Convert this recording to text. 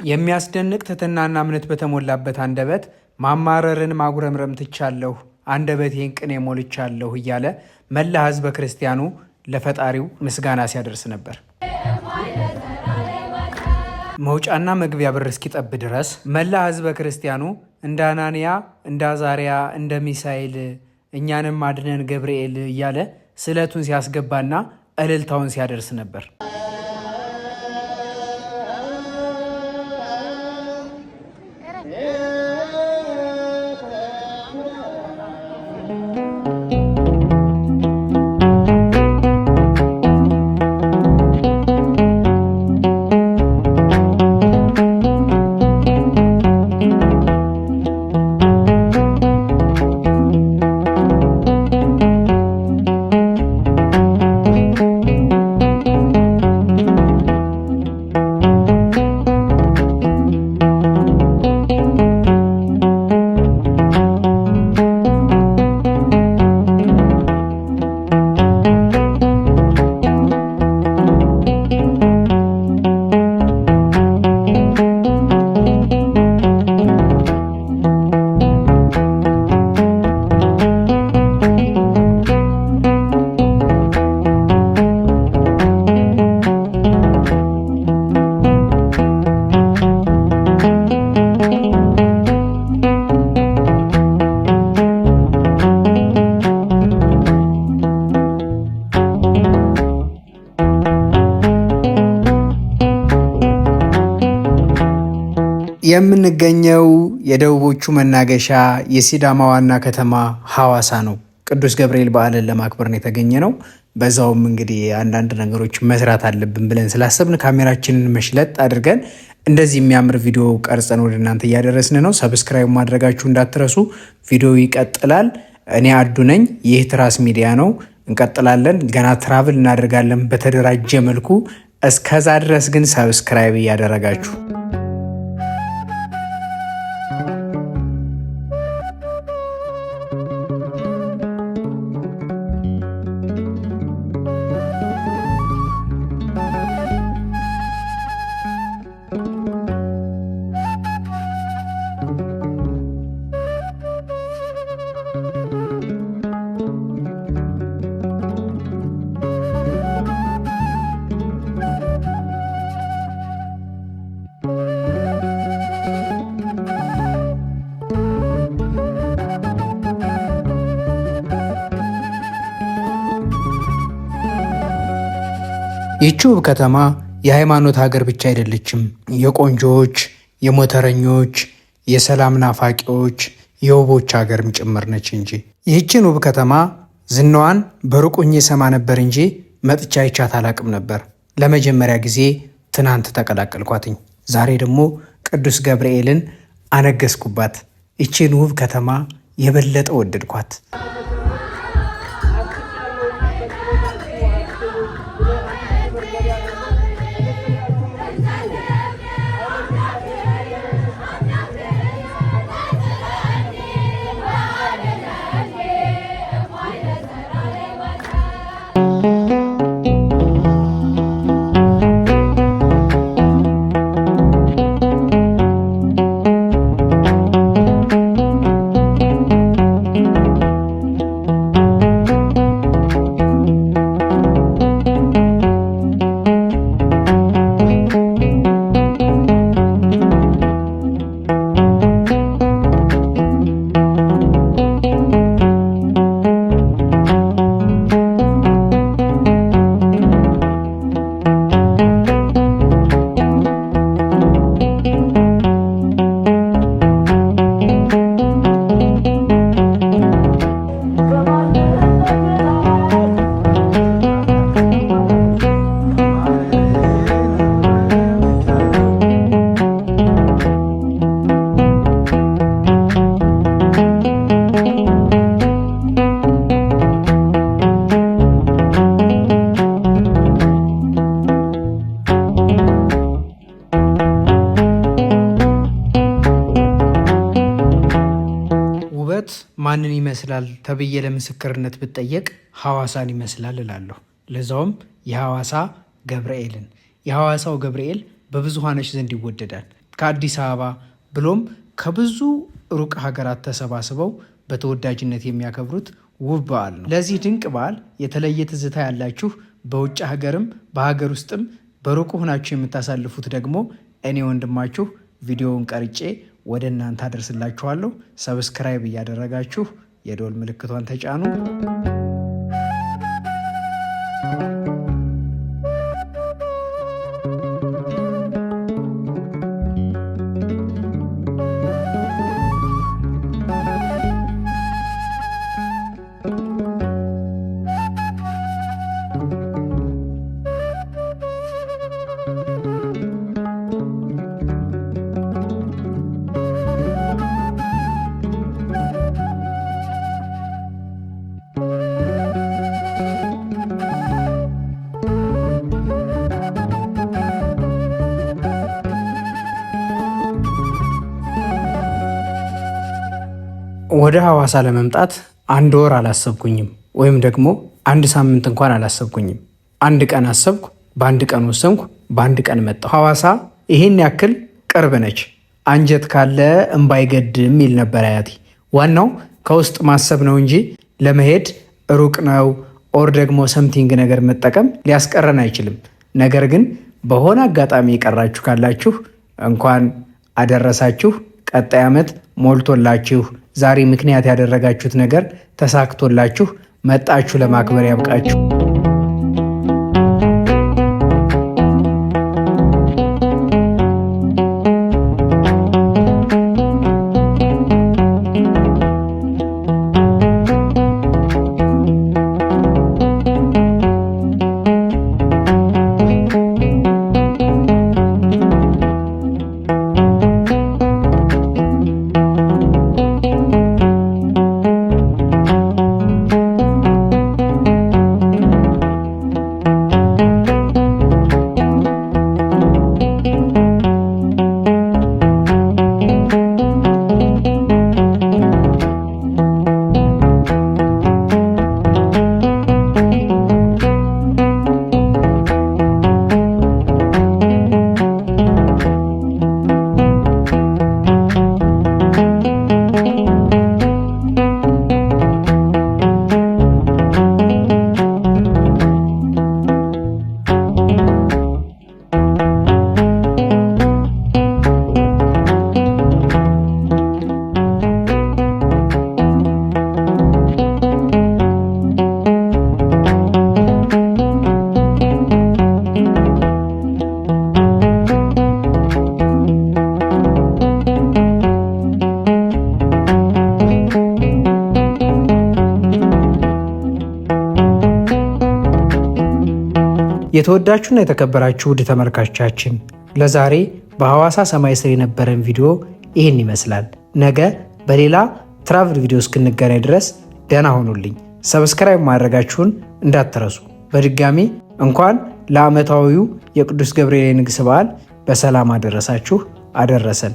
የሚያስደንቅ ትሕትናና እምነት በተሞላበት አንደበት ማማረርን ማጉረምረም ትቻለሁ፣ አንደበቴን ቅኔ ሞልቻለሁ እያለ መላ ሕዝበ ክርስቲያኑ ለፈጣሪው ምስጋና ሲያደርስ ነበር። መውጫና መግቢያ በር እስኪጠብ ድረስ መላ ሕዝበ ክርስቲያኑ እንደ አናንያ፣ እንደ አዛርያ፣ እንደ ሚሳኤል እኛንም አድነን ገብርኤል እያለ ስዕለቱን ሲያስገባና እልልታውን ሲያደርስ ነበር። የምንገኘው የደቡቦቹ መናገሻ የሲዳማ ዋና ከተማ ሐዋሳ ነው። ቅዱስ ገብርኤል በዓልን ለማክበር ነው የተገኘ ነው። በዛውም እንግዲህ አንዳንድ ነገሮች መስራት አለብን ብለን ስላሰብን ካሜራችንን መሽለጥ አድርገን እንደዚህ የሚያምር ቪዲዮ ቀርጸን ወደ እናንተ እያደረስን ነው። ሰብስክራይብ ማድረጋችሁ እንዳትረሱ። ቪዲዮ ይቀጥላል። እኔ አዱ ነኝ። ይህ ትራስ ሚዲያ ነው። እንቀጥላለን። ገና ትራቭል እናደርጋለን በተደራጀ መልኩ። እስከዛ ድረስ ግን ሰብስክራይብ እያደረጋችሁ ይህች ውብ ከተማ የሃይማኖት ሀገር ብቻ አይደለችም። የቆንጆዎች፣ የሞተረኞች፣ የሰላም ናፋቂዎች፣ የውቦች ሀገርም ጭምር ነች እንጂ። ይህችን ውብ ከተማ ዝናዋን በሩቅ ሆኜ ሰማ ነበር እንጂ መጥቻ አይቻት አላቅም ነበር። ለመጀመሪያ ጊዜ ትናንት ተቀላቀልኳትኝ። ዛሬ ደግሞ ቅዱስ ገብርኤልን አነገስኩባት። ይህችን ውብ ከተማ የበለጠ ወደድኳት። ማንን ይመስላል ተብዬ ለምስክርነት ብትጠየቅ ሐዋሳን ይመስላል እላለሁ። ለዛውም የሐዋሳ ገብርኤልን። የሐዋሳው ገብርኤል በብዙሃኖች ዘንድ ይወደዳል። ከአዲስ አበባ ብሎም ከብዙ ሩቅ ሀገራት ተሰባስበው በተወዳጅነት የሚያከብሩት ውብ በዓል ነው። ለዚህ ድንቅ በዓል የተለየ ትዝታ ያላችሁ በውጭ ሀገርም በሀገር ውስጥም በሩቁ ሆናችሁ የምታሳልፉት ደግሞ እኔ ወንድማችሁ ቪዲዮውን ቀርጬ ወደ እናንተ አደርስላችኋለሁ። ሰብስክራይብ እያደረጋችሁ የደወል ምልክቷን ተጫኑ። ወደ ሐዋሳ ለመምጣት 1 ወር አላሰብኩኝም፣ ወይም ደግሞ 1 ሳምንት እንኳን አላሰብኩኝም። 1 ቀን አሰብኩ፣ በ1 ቀን ወሰንኩ፣ በ1 ቀን መጣሁ። ሐዋሳ ይህን ያክል ቅርብ ነች፣ አንጀት ካለ እምባ አይገድም የሚል ነበር አያቴ። ዋናው ከውስጥ ማሰብ ነው እንጂ ለመሄድ ሩቅ ነው ኦር ደግሞ ሰምቲንግ ነገር መጠቀም ሊያስቀረን አይችልም። ነገር ግን በሆነ አጋጣሚ የቀራችሁ ካላችሁ እንኳን አደረሳችሁ። ቀጣይ ዓመት ሞልቶላችሁ ዛሬ ምክንያት ያደረጋችሁት ነገር ተሳክቶላችሁ መጣችሁ ለማክበር ያብቃችሁ። የተወዳችሁና የተከበራችሁ ውድ ተመልካቾቻችን ለዛሬ በሐዋሳ ሰማይ ስር የነበረን ቪዲዮ ይህን ይመስላል። ነገ በሌላ ትራቭል ቪዲዮ እስክንገናኝ ድረስ ደህና ሆኑልኝ። ሰብስክራይብ ማድረጋችሁን እንዳትረሱ። በድጋሚ እንኳን ለዓመታዊው የቅዱስ ገብርኤል የንግስ በዓል በሰላም አደረሳችሁ አደረሰን።